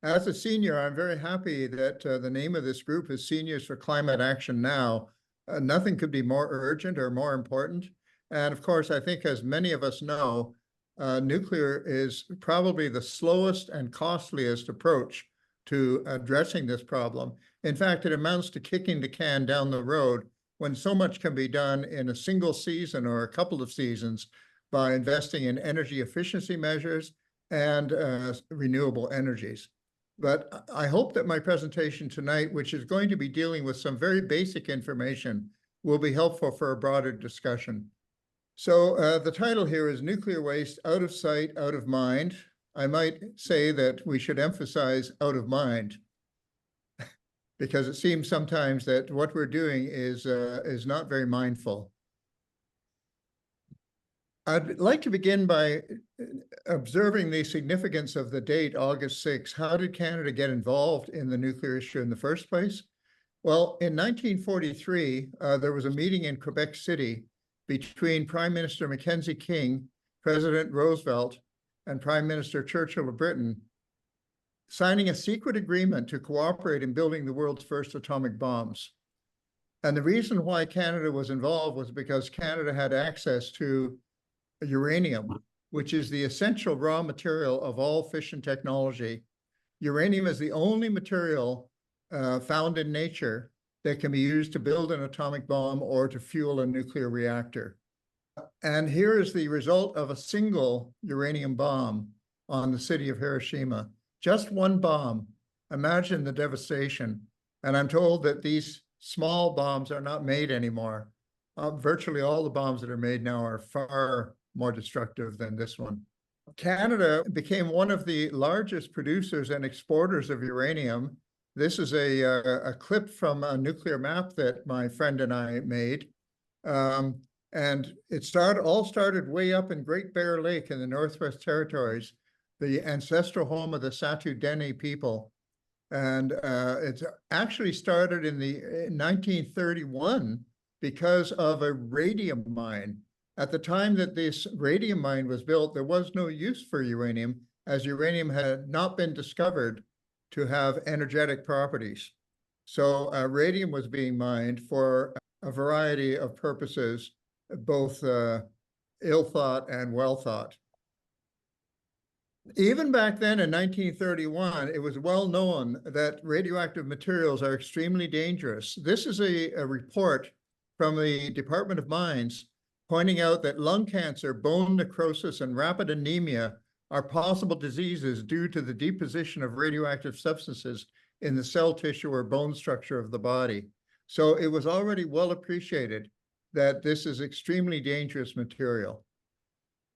As a senior, I'm very happy that the name of this group is Seniors for Climate Action Now. Nothing could be more urgent or more important. And of course, I think as many of us know, nuclear is probably the slowest and costliest approach to addressing this problem. In fact, it amounts to kicking the can down the road when so much can be done in a single season or a couple of seasons by investing in energy efficiency measures and renewable energies. But I hope that my presentation tonight, which is going to be dealing with some very basic information, will be helpful for a broader discussion. So the title here is Nuclear Waste Out of Sight, Out of Mind. I might say that we should emphasize out of mind, because it seems sometimes that what we're doing is not very mindful. I'd like to begin by observing the significance of the date, August 6. How did Canada get involved in the nuclear issue in the first place? Well, in 1943, there was a meeting in Quebec City between Prime Minister Mackenzie King, President Roosevelt, and Prime Minister Churchill of Britain, signing a secret agreement to cooperate in building the world's first atomic bombs. And the reason why Canada was involved was because Canada had access to uranium, which is the essential raw material of all fission technology. Uranium is the only material found in nature that can be used to build an atomic bomb or to fuel a nuclear reactor. And here is the result of a single uranium bomb on the city of Hiroshima. Just one bomb. Imagine the devastation. And I'm told that these small bombs are not made anymore. Virtually all the bombs that are made now are far more destructive than this one. Canada became one of the largest producers and exporters of uranium. This is a clip from a nuclear map that my friend and I made. And it all started way up in Great Bear Lake in the Northwest Territories, the ancestral home of the Satu Dene people. And it actually started in 1931 because of a radium mine. At the time that this radium mine was built, there was no use for uranium, as uranium had not been discovered to have energetic properties. So radium was being mined for a variety of purposes, both ill thought and well thought. Even back then in 1931, it was well known that radioactive materials are extremely dangerous. This is a report from the Department of Mines pointing out that lung cancer, bone necrosis, and rapid anemia are possible diseases due to the deposition of radioactive substances in the cell tissue or bone structure of the body. So it was already well appreciated that this is extremely dangerous material.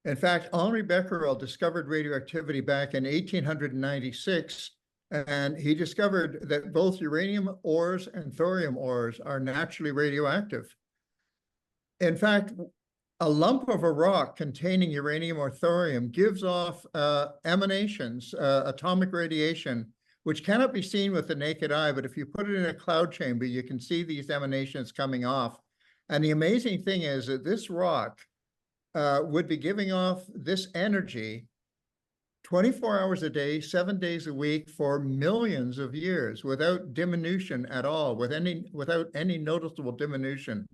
In fact, Henri Becquerel discovered radioactivity back in 1896, and he discovered that both uranium ores and thorium ores are naturally radioactive. In fact, a lump of a rock containing uranium or thorium gives off emanations, atomic radiation, which cannot be seen with the naked eye, but if you put it in a cloud chamber, you can see these emanations coming off. And the amazing thing is that this rock would be giving off this energy 24 hours a day, 7 days a week for millions of years without diminution at all, without any noticeable diminution.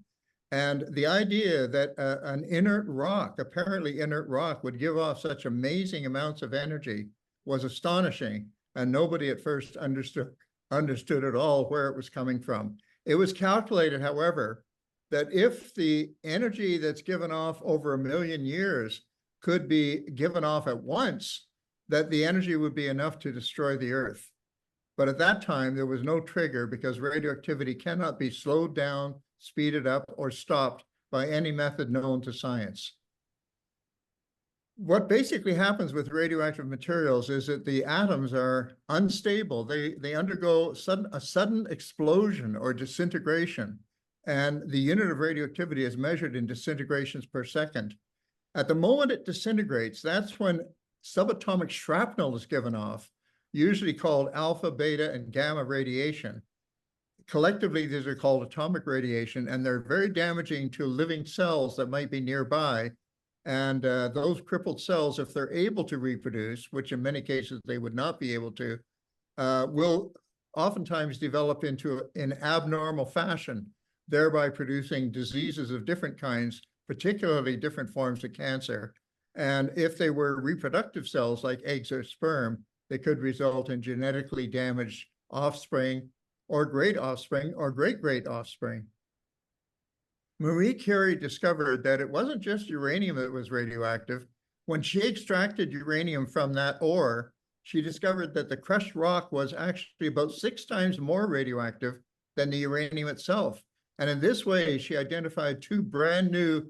And the idea that an inert rock, apparently inert rock, would give off such amazing amounts of energy was astonishing, and nobody at first understood at all where it was coming from. It was calculated, however, that if the energy that's given off over 1 million years could be given off at once, that the energy would be enough to destroy the Earth. But at that time, there was no trigger because radioactivity cannot be slowed down, speeded up, or stopped by any method known to science. What basically happens with radioactive materials is that the atoms are unstable. They undergo a sudden explosion or disintegration, and the unit of radioactivity is measured in disintegrations per second. At the moment it disintegrates, that's when subatomic shrapnel is given off, usually called alpha, beta, and gamma radiation. Collectively, these are called atomic radiation, and they're very damaging to living cells that might be nearby. And those crippled cells, if they're able to reproduce, which in many cases they would not be able to, will oftentimes develop into an abnormal fashion, thereby producing diseases of different kinds, particularly different forms of cancer. And if they were reproductive cells like eggs or sperm, they could result in genetically damaged offspring or great offspring or great-great offspring. Marie Curie discovered that it wasn't just uranium that was radioactive. When she extracted uranium from that ore, she discovered that the crushed rock was actually about 6 times more radioactive than the uranium itself. And in this way, she identified 2 brand new,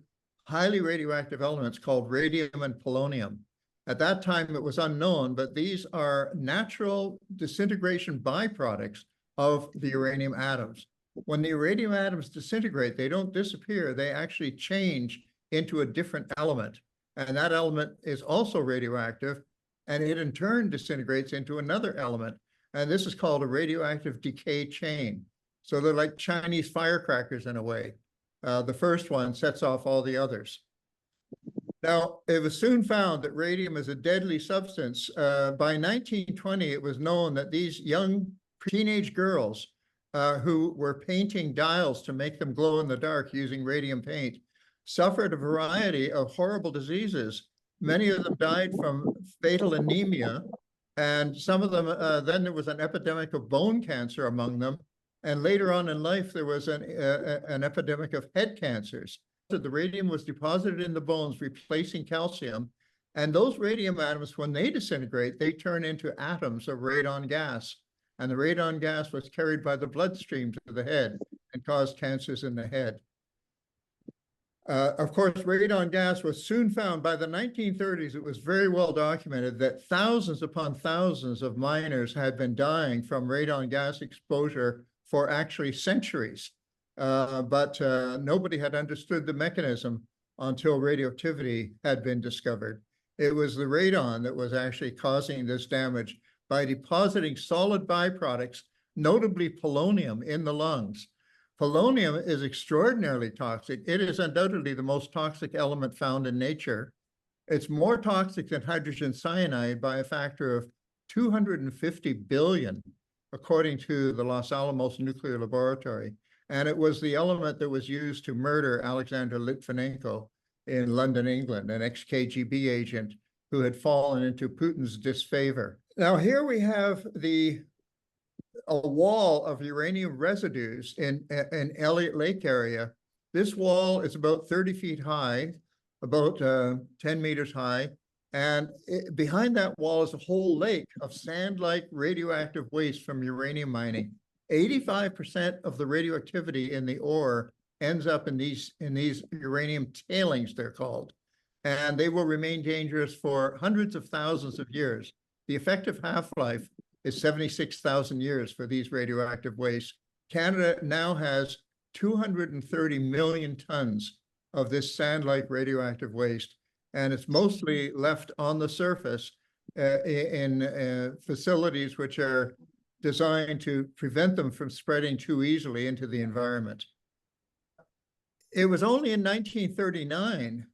highly radioactive elements called radium and polonium. At that time, it was unknown, but these are natural disintegration byproducts of the uranium atoms. When the uranium atoms disintegrate, they don't disappear, they actually change into a different element. And that element is also radioactive, and it in turn disintegrates into another element. And this is called a radioactive decay chain. So they're like Chinese firecrackers in a way. The first one sets off all the others. Now, it was soon found that radium is a deadly substance. By 1920, it was known that these young teenage girls who were painting dials to make them glow in the dark using radium paint suffered a variety of horrible diseases. Many of them died from fatal anemia, and some of them, then there was an epidemic of bone cancer among them. And later on in life, there was an epidemic of head cancers. So the radium was deposited in the bones, replacing calcium. And those radium atoms, when they disintegrate, they turn into atoms of radon gas. And the radon gas was carried by the bloodstream to the head and caused cancers in the head. Of course, radon gas was soon found. By the 1930s, it was very well documented that thousands upon thousands of miners had been dying from radon gas exposure for actually centuries. But nobody had understood the mechanism until radioactivity had been discovered. It was the radon that was actually causing this damage by depositing solid byproducts, notably polonium, in the lungs. Polonium is extraordinarily toxic. It is undoubtedly the most toxic element found in nature. It's more toxic than hydrogen cyanide by a factor of 250 billion, according to the Los Alamos Nuclear Laboratory. And it was the element that was used to murder Alexander Litvinenko in London, England, an ex-KGB agent who had fallen into Putin's disfavor. Now, here we have a wall of uranium residues in Elliott Lake area. This wall is about 30 feet high, about 10 meters high. And behind that wall is a whole lake of sand-like radioactive waste from uranium mining. 85% of the radioactivity in the ore ends up in these uranium tailings, they're called. And they will remain dangerous for hundreds of thousands of years. The effective half-life is 76,000 years for these radioactive wastes. Canada now has 230 million tons of this sand-like radioactive waste, and it's mostly left on the surface in facilities which are designed to prevent them from spreading too easily into the environment. It was only in 1939,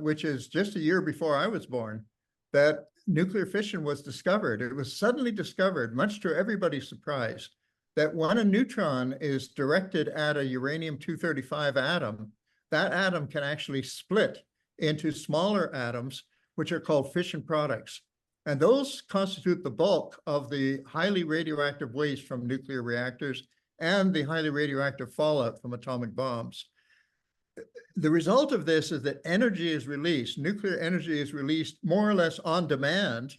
which is just a year before I was born, that nuclear fission was discovered. It was suddenly discovered, much to everybody's surprise, that when a neutron is directed at a uranium-235 atom, that atom can actually split into smaller atoms, which are called fission products. And those constitute the bulk of the highly radioactive waste from nuclear reactors and the highly radioactive fallout from atomic bombs. The result of this is that energy is released. Nuclear energy is released more or less on demand.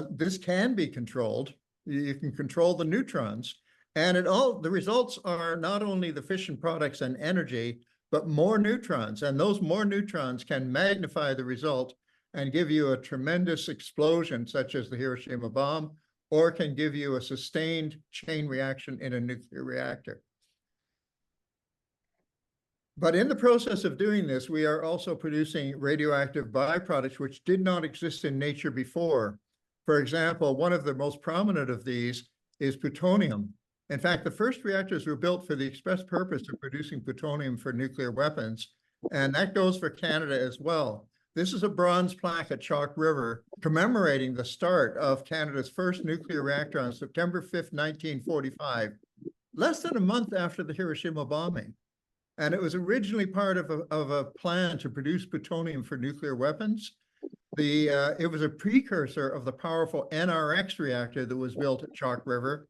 This can be controlled. You can control the neutrons. And the results are not only the fission products and energy, but more neutrons. And those more neutrons can magnify the result and give you a tremendous explosion, such as the Hiroshima bomb, or can give you a sustained chain reaction in a nuclear reactor. But in the process of doing this, we are also producing radioactive byproducts which did not exist in nature before. For example, one of the most prominent of these is plutonium. In fact, the first reactors were built for the express purpose of producing plutonium for nuclear weapons, and that goes for Canada as well. This is a bronze plaque at Chalk River commemorating the start of Canada's first nuclear reactor on September 5th, 1945, less than a month after the Hiroshima bombing. And it was originally part of a plan to produce plutonium for nuclear weapons. It was a precursor of the powerful NRX reactor that was built at Chalk River.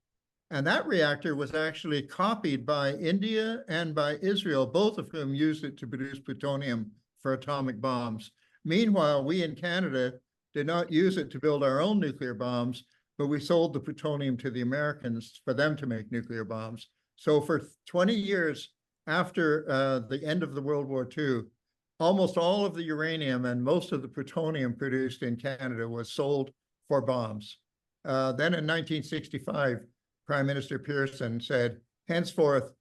And that reactor was actually copied by India and by Israel, both of whom used it to produce plutonium for atomic bombs. Meanwhile, we in Canada did not use it to build our own nuclear bombs, but we sold the plutonium to the Americans for them to make nuclear bombs. So for 20 years after the end of the World War II, almost all of the uranium and most of the plutonium produced in Canada was sold for bombs. Then in 1965, Prime Minister Pearson said, henceforth,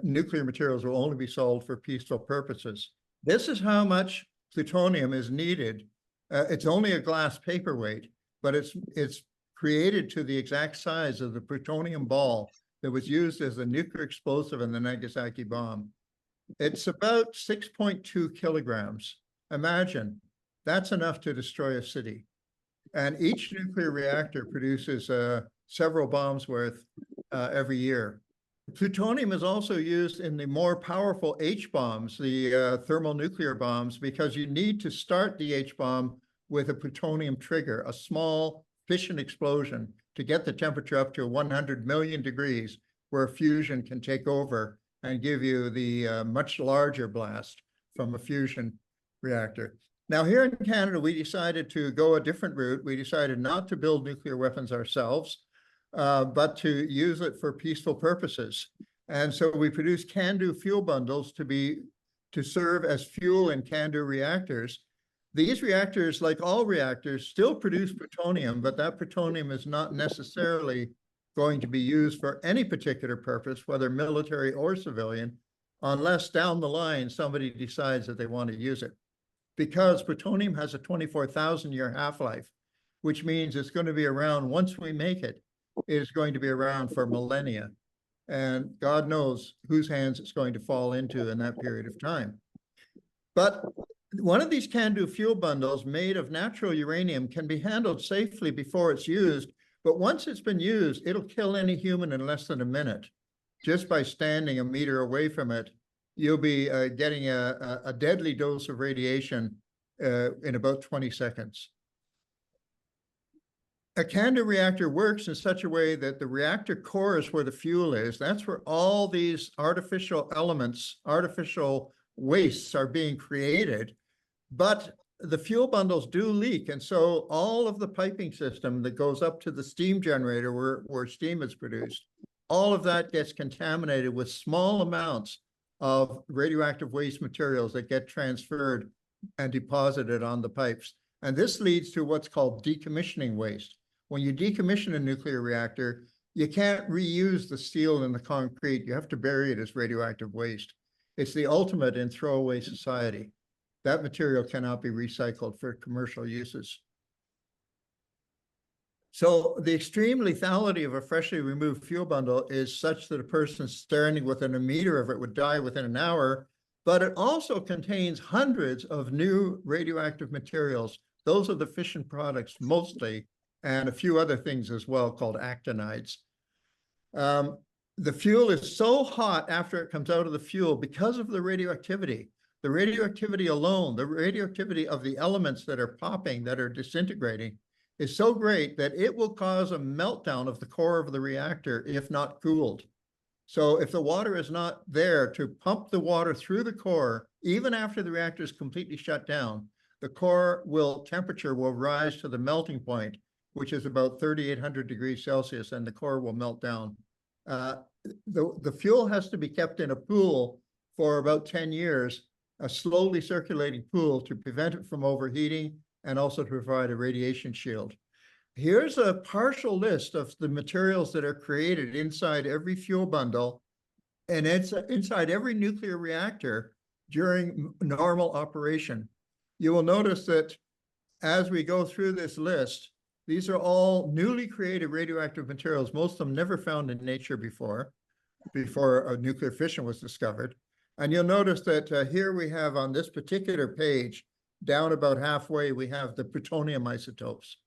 nuclear materials will only be sold for peaceful purposes. This is how much plutonium is needed. It's only a glass paperweight, but it's created to the exact size of the plutonium ball that was used as a nuclear explosive in the Nagasaki bomb. It's about 6.2 kilograms. Imagine, that's enough to destroy a city. And each nuclear reactor produces several bombs worth every year. Plutonium is also used in the more powerful H-bombs, the thermonuclear bombs, because you need to start the H-bomb with a plutonium trigger, a small fission explosion to get the temperature up to 100 million degrees, where fusion can take over and give you the much larger blast from a fusion reactor. Now, here in Canada, we decided to go a different route. We decided not to build nuclear weapons ourselves, but to use it for peaceful purposes. And so we produced CANDU fuel bundles to serve as fuel in CANDU reactors. These reactors, like all reactors, still produce plutonium, but that plutonium is not necessarily going to be used for any particular purpose, whether military or civilian, unless down the line somebody decides that they want to use it. Because plutonium has a 24,000-year half-life, which means it's going to be around once we make it. It is going to be around for millennia. And God knows whose hands it's going to fall into in that period of time. But one of these CANDU fuel bundles made of natural uranium can be handled safely before it's used. But once it's been used, it'll kill any human in less than a minute. Just by standing a meter away from it, you'll be getting a deadly dose of radiation in about 20 seconds. A CANDU reactor works in such a way that the reactor core is where the fuel is. That's where all these artificial elements, artificial wastes are being created. But the fuel bundles do leak. And so all of the piping system that goes up to the steam generator where steam is produced, all of that gets contaminated with small amounts of radioactive waste materials that get transferred and deposited on the pipes. And this leads to what's called decommissioning waste. When you decommission a nuclear reactor, you can't reuse the steel and the concrete. You have to bury it as radioactive waste. It's the ultimate in throwaway society. That material cannot be recycled for commercial uses. So the extreme lethality of a freshly removed fuel bundle is such that a person standing within a meter of it would die within an hour, but it also contains hundreds of new radioactive materials. Those are the fission products mostly, and a few other things as well called actinides. The fuel is so hot after it comes out of the fuel because of the radioactivity. The radioactivity alone, the radioactivity of the elements that are popping, that are disintegrating, is so great that it will cause a meltdown of the core of the reactor if not cooled. So if the water is not there to pump the water through the core, even after the reactor is completely shut down, the core temperature will rise to the melting point, which is about 3,800 degrees Celsius, and the core will melt down. The fuel has to be kept in a pool for about 10 years, a slowly circulating pool, to prevent it from overheating and also to provide a radiation shield. Here's a partial list of the materials that are created inside every fuel bundle, and it's inside every nuclear reactor during normal operation. You will notice that as we go through this list, these are all newly created radioactive materials, most of them never found in nature before nuclear fission was discovered. And you'll notice that here we have on this particular page down about halfway, we have the plutonium isotopes.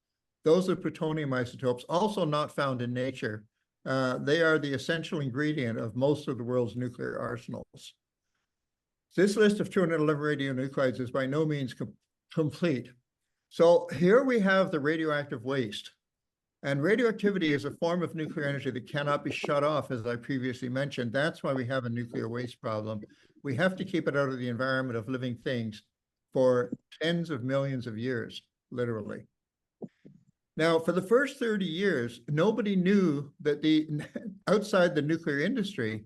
Those are plutonium isotopes, also not found in nature. They are the essential ingredient of most of the world's nuclear arsenals. This list of 211 radionuclides is by no means complete. So here we have the radioactive waste. And radioactivity is a form of nuclear energy that cannot be shut off, as I previously mentioned. That's why we have a nuclear waste problem. We have to keep it out of the environment of living things for tens of millions of years, literally. Now, for the first 30 years, nobody knew that outside the nuclear industry,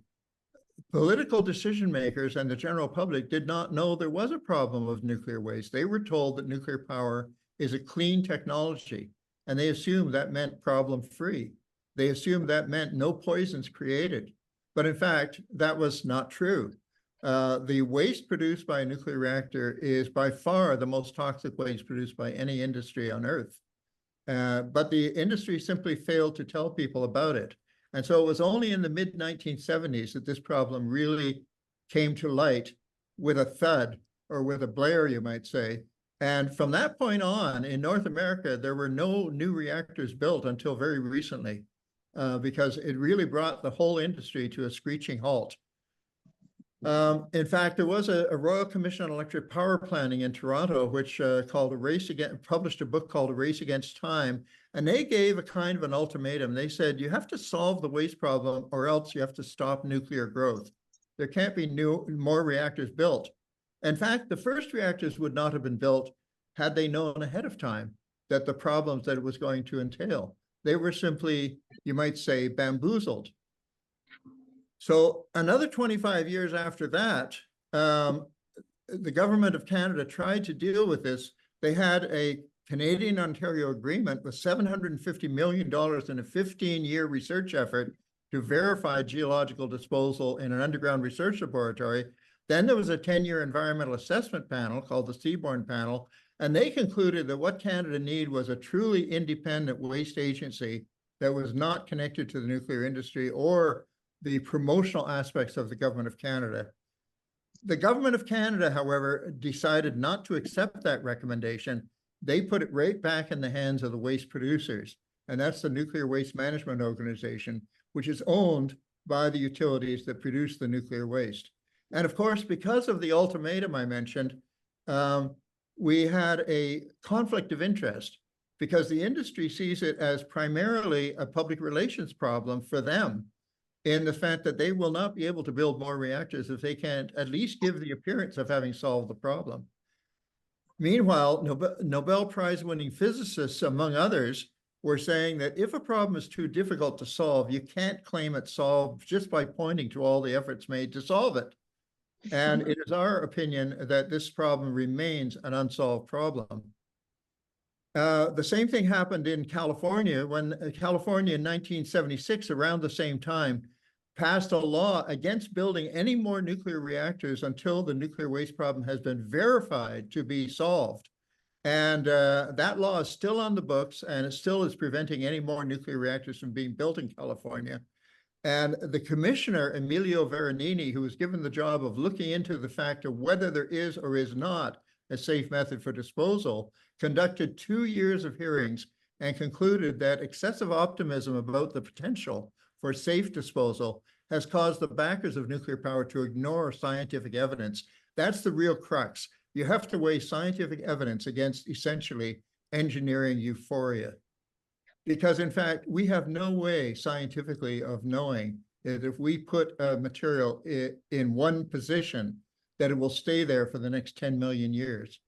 political decision makers and the general public did not know there was a problem of nuclear waste. They were told that nuclear power is a clean technology, and they assumed that meant problem-free. They assumed that meant no poisons created. But in fact, that was not true. The waste produced by a nuclear reactor is by far the most toxic waste produced by any industry on Earth. But the industry simply failed to tell people about it. And so it was only in the mid-1970s that this problem really came to light with a thud, or with a blare, you might say. And from that point on, in North America, there were no new reactors built until very recently, because it really brought the whole industry to a screeching halt. In fact, there was a Royal Commission on Electric Power Planning in Toronto, which published a book called A Race Against Time, and they gave a kind of an ultimatum. They said, you have to solve the waste problem, or else you have to stop nuclear growth. There can't be more reactors built. In fact, the first reactors would not have been built had they known ahead of time that the problems that it was going to entail. They were simply, you might say, bamboozled. So another 25 years after that, the government of Canada tried to deal with this. They had a Canadian-Ontario agreement with $750 million in a 15-year research effort to verify geological disposal in an underground research laboratory. Then there was a 10-year environmental assessment panel called the Seaborne Panel, and they concluded that what Canada needed was a truly independent waste agency that was not connected to the nuclear industry or the promotional aspects of the government of Canada. The government of Canada, however, decided not to accept that recommendation. They put it right back in the hands of the waste producers, and that's the Nuclear Waste Management Organization, which is owned by the utilities that produce the nuclear waste. And of course, because of the ultimatum I mentioned, we had a conflict of interest, because the industry sees it as primarily a public relations problem for them, in the fact that they will not be able to build more reactors if they can't at least give the appearance of having solved the problem. Meanwhile, Nobel Prize-winning physicists, among others, were saying that if a problem is too difficult to solve, you can't claim it's solved just by pointing to all the efforts made to solve it. And it is our opinion that this problem remains an unsolved problem. The same thing happened in California when California in 1976, around the same time, passed a law against building any more nuclear reactors until the nuclear waste problem has been verified to be solved. And that law is still on the books, and it still is preventing any more nuclear reactors from being built in California. And the commissioner, Emilio Veronini, who was given the job of looking into the fact of whether there is or is not a safe method for disposal, conducted 2 years of hearings and concluded that excessive optimism about the potential for safe disposal has caused the backers of nuclear power to ignore scientific evidence. That's the real crux. You have to weigh scientific evidence against essentially engineering euphoria. Because in fact, we have no way scientifically of knowing that if we put a material in one position, that it will stay there for the next 10 million years.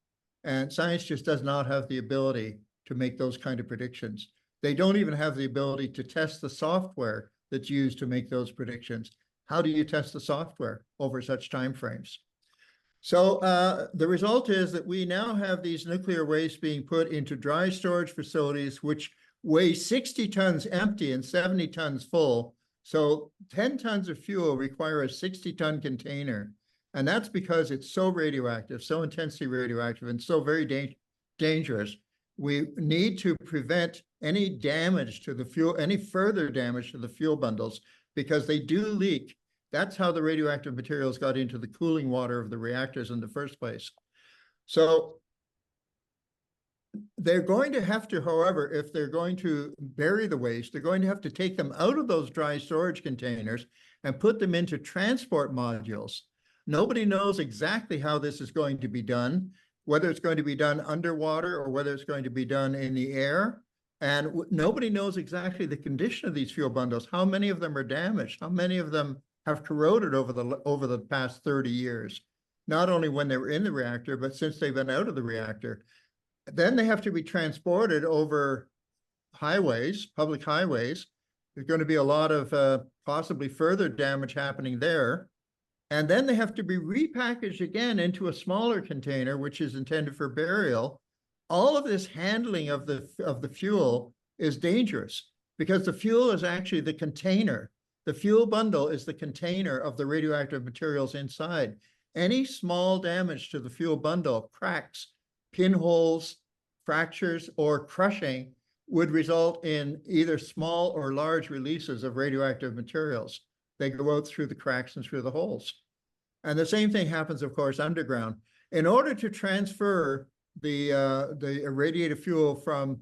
And science just does not have the ability to make those kind of predictions. They don't even have the ability to test the software that's used to make those predictions. How do you test the software over such timeframes? So the result is that we now have these nuclear wastes being put into dry storage facilities, which weigh 60 tons empty and 70 tons full. So 10 tons of fuel require a 60-ton container. And that's because it's so radioactive, so intensely radioactive, and so very dangerous. We need to prevent any damage to the fuel, any further damage to the fuel bundles, because they do leak. That's how the radioactive materials got into the cooling water of the reactors in the first place. So They're going to have to, however, if they're going to bury the waste, they're going to have to take them out of those dry storage containers and put them into transport modules. Nobody knows exactly how this is going to be done, whether it's going to be done underwater or whether it's going to be done in the air. And nobody knows exactly the condition of these fuel bundles, how many of them are damaged, how many of them have corroded over the past 30 years, not only when they were in the reactor, but since they've been out of the reactor. Then they have to be transported over highways, public highways. There's going to be a lot of possibly further damage happening there. And then they have to be repackaged again into a smaller container, which is intended for burial. All of this handling of the fuel is dangerous because the fuel is actually the container. The fuel bundle is the container of the radioactive materials inside. Any small damage to the fuel bundle, cracks, pinholes, fractures, or crushing would result in either small or large releases of radioactive materials. They go out through the cracks and through the holes. And the same thing happens, of course, underground. In order to transfer the irradiated fuel from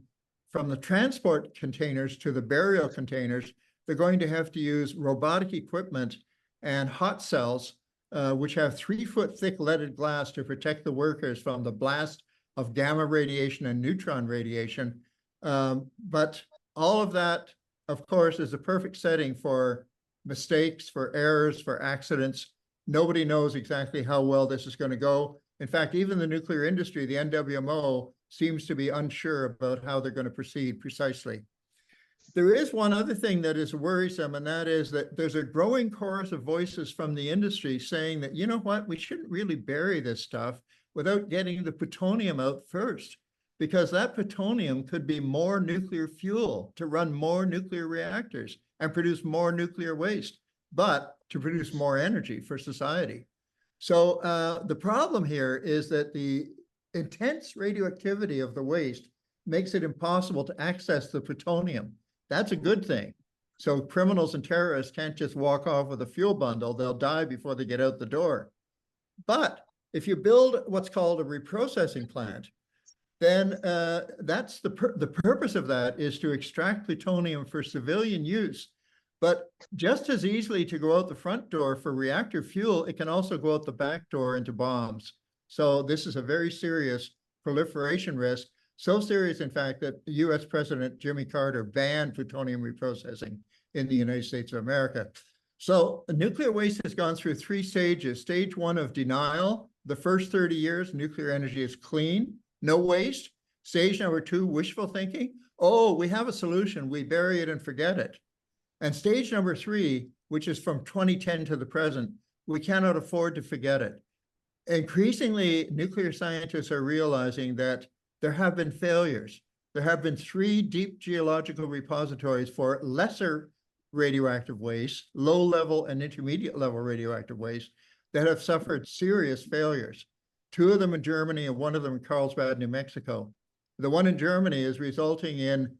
the transport containers to the burial containers, they're going to have to use robotic equipment and hot cells, which have 3-foot thick leaded glass to protect the workers from the blast of gamma radiation and neutron radiation. But all of that, of course, is a perfect setting for mistakes, for errors, for accidents. Nobody knows exactly how well this is going to go. In fact, even the nuclear industry, the NWMO, seems to be unsure about how they're going to proceed precisely. There is one other thing that is worrisome, and that is that there's a growing chorus of voices from the industry saying that, you know what, we shouldn't really bury this stuff without getting the plutonium out first, because that plutonium could be more nuclear fuel to run more nuclear reactors and produce more nuclear waste, but to produce more energy for society. So the problem here is that the intense radioactivity of the waste makes it impossible to access the plutonium. That's a good thing. So criminals and terrorists can't just walk off with a fuel bundle. They'll die before they get out the door. But if you build what's called a reprocessing plant, then that's the purpose of that is to extract plutonium for civilian use. But just as easily to go out the front door for reactor fuel, it can also go out the back door into bombs. So this is a very serious proliferation risk. So serious, in fact, that US President Jimmy Carter banned plutonium reprocessing in the United States of America. So nuclear waste has gone through 3 stages. Stage 1 of denial. The first 30 years, nuclear energy is clean, no waste. Stage number 2, wishful thinking. Oh, we have a solution. We bury it and forget it. And stage number 3, which is from 2010 to the present, we cannot afford to forget it. Increasingly, nuclear scientists are realizing that there have been failures. There have been 3 deep geological repositories for lesser radioactive waste, low-level and intermediate-level radioactive waste, that have suffered serious failures. 2 of them in Germany and 1 of them in Carlsbad, New Mexico. The one in Germany is resulting in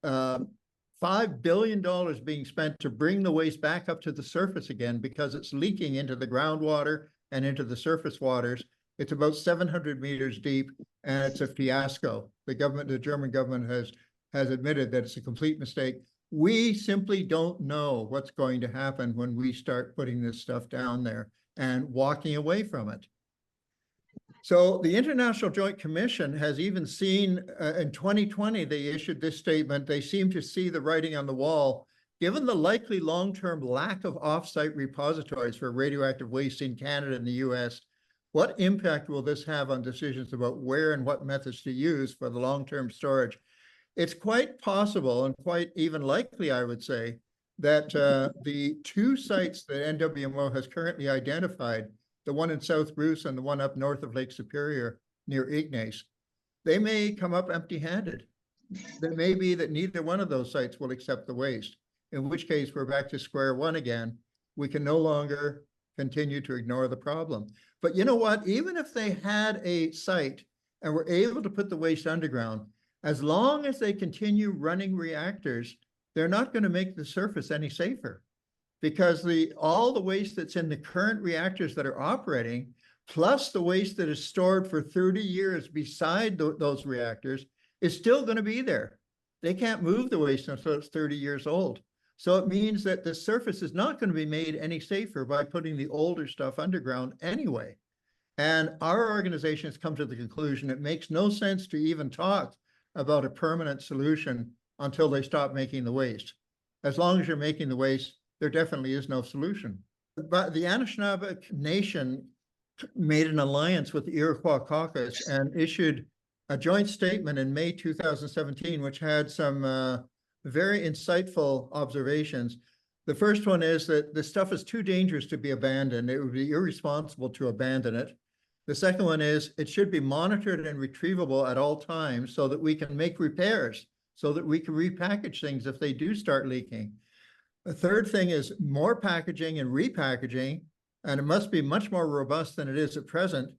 $5 billion being spent to bring the waste back up to the surface again because it's leaking into the groundwater and into the surface waters. It's about 700 meters deep, and it's a fiasco. The German government has admitted that it's a complete mistake. We simply don't know what's going to happen when we start putting this stuff down there and walking away from it. So the International Joint Commission has even seen, in 2020, they issued this statement. They seem to see the writing on the wall. Given the likely long-term lack of off-site repositories for radioactive waste in Canada and the US, what impact will this have on decisions about where and what methods to use for the long-term storage? It's quite possible and quite even likely, I would say, that the 2 sites that NWMO has currently identified, the one in South Bruce and the one up north of Lake Superior near Ignace, they may come up empty-handed. It may be that neither one of those sites will accept the waste, in which case we're back to square one again. We can no longer continue to ignore the problem. But you know what? Even if they had a site and were able to put the waste underground, as long as they continue running reactors, they're not going to make the surface any safer, because all the waste that's in the current reactors that are operating, plus the waste that is stored for 30 years beside those reactors, is still going to be there. They can't move the waste until it's 30 years old. So it means that the surface is not going to be made any safer by putting the older stuff underground anyway. And our organization has come to the conclusion it makes no sense to even talk about a permanent solution until they stop making the waste. As long as you're making the waste, there definitely is no solution. But the Anishinaabe Nation made an alliance with the Iroquois caucus and issued a joint statement in May 2017, which had some very insightful observations. The first one is that the stuff is too dangerous to be abandoned. It would be irresponsible to abandon it. The second one is it should be monitored and retrievable at all times so that we can make repairs, so that we can repackage things if they do start leaking. The third thing is more packaging and repackaging, and it must be much more robust than it is at present.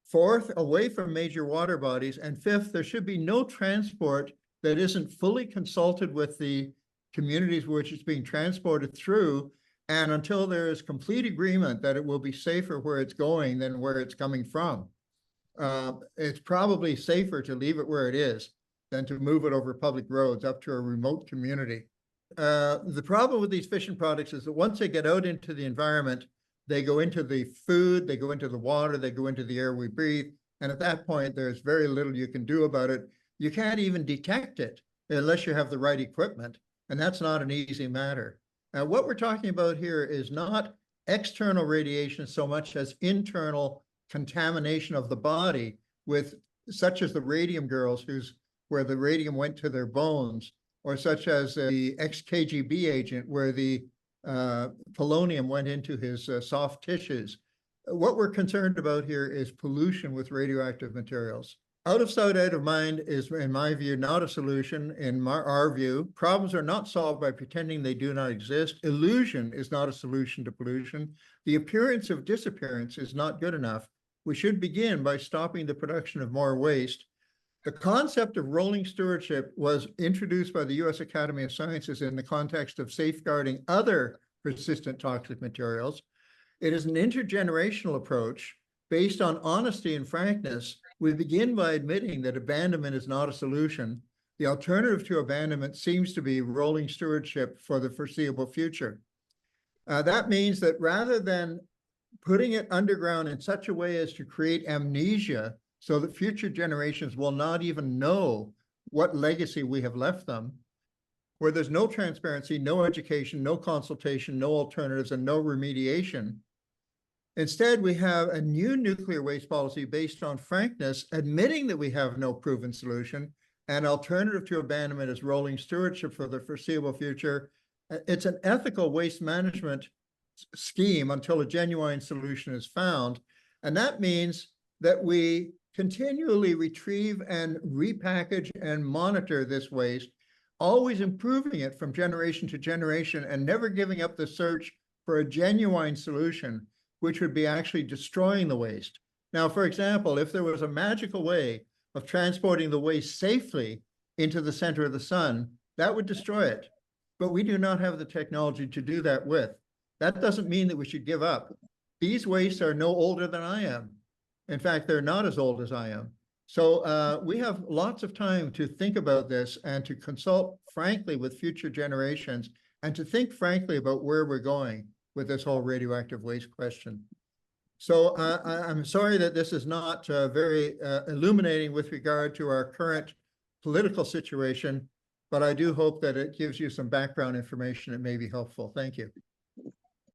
Fourth, away from major water bodies. And fifth, there should be no transport that isn't fully consulted with the communities which it's being transported through, and until there is complete agreement that it will be safer where it's going than where it's coming from. It's probably safer to leave it where it is than to move it over public roads up to a remote community. The problem with these fission products is that once they get out into the environment, they go into the food, they go into the water, they go into the air we breathe. And at that point, there's very little you can do about it. You can't even detect it unless you have the right equipment. And that's not an easy matter. What we're talking about here is not external radiation so much as internal contamination of the body with such as the radium girls where the radium went to their bones, or such as the ex-KGB agent where the polonium went into his soft tissues. What we're concerned about here is pollution with radioactive materials. Out of sight, out of mind is, in my view, not a solution. In our view, problems are not solved by pretending they do not exist. Illusion is not a solution to pollution. The appearance of disappearance is not good enough. We should begin by stopping the production of more waste. The concept of rolling stewardship was introduced by the U.S. Academy of Sciences in the context of safeguarding other persistent toxic materials. It is an intergenerational approach based on honesty and frankness. We begin by admitting that abandonment is not a solution. The alternative to abandonment seems to be rolling stewardship for the foreseeable future. That means that rather than putting it underground in such a way as to create amnesia so that future generations will not even know what legacy we have left them, where there's no transparency, no education, no consultation, no alternatives, and no remediation. Instead, we have a new nuclear waste policy based on frankness, admitting that we have no proven solution. An alternative to abandonment is rolling stewardship for the foreseeable future. It's an ethical waste management scheme until a genuine solution is found. And that means that we continually retrieve and repackage and monitor this waste, always improving it from generation to generation and never giving up the search for a genuine solution, which would be actually destroying the waste. Now, for example, if there was a magical way of transporting the waste safely into the center of the sun, that would destroy it. But we do not have the technology to do that with. That doesn't mean that we should give up. These wastes are no older than I am. In fact, they're not as old as I am. So we have lots of time to think about this and to consult frankly with future generations and to think frankly about where we're going with this whole radioactive waste question. So I'm sorry that this is not very illuminating with regard to our current political situation, but I do hope that it gives you some background information that may be helpful. Thank you.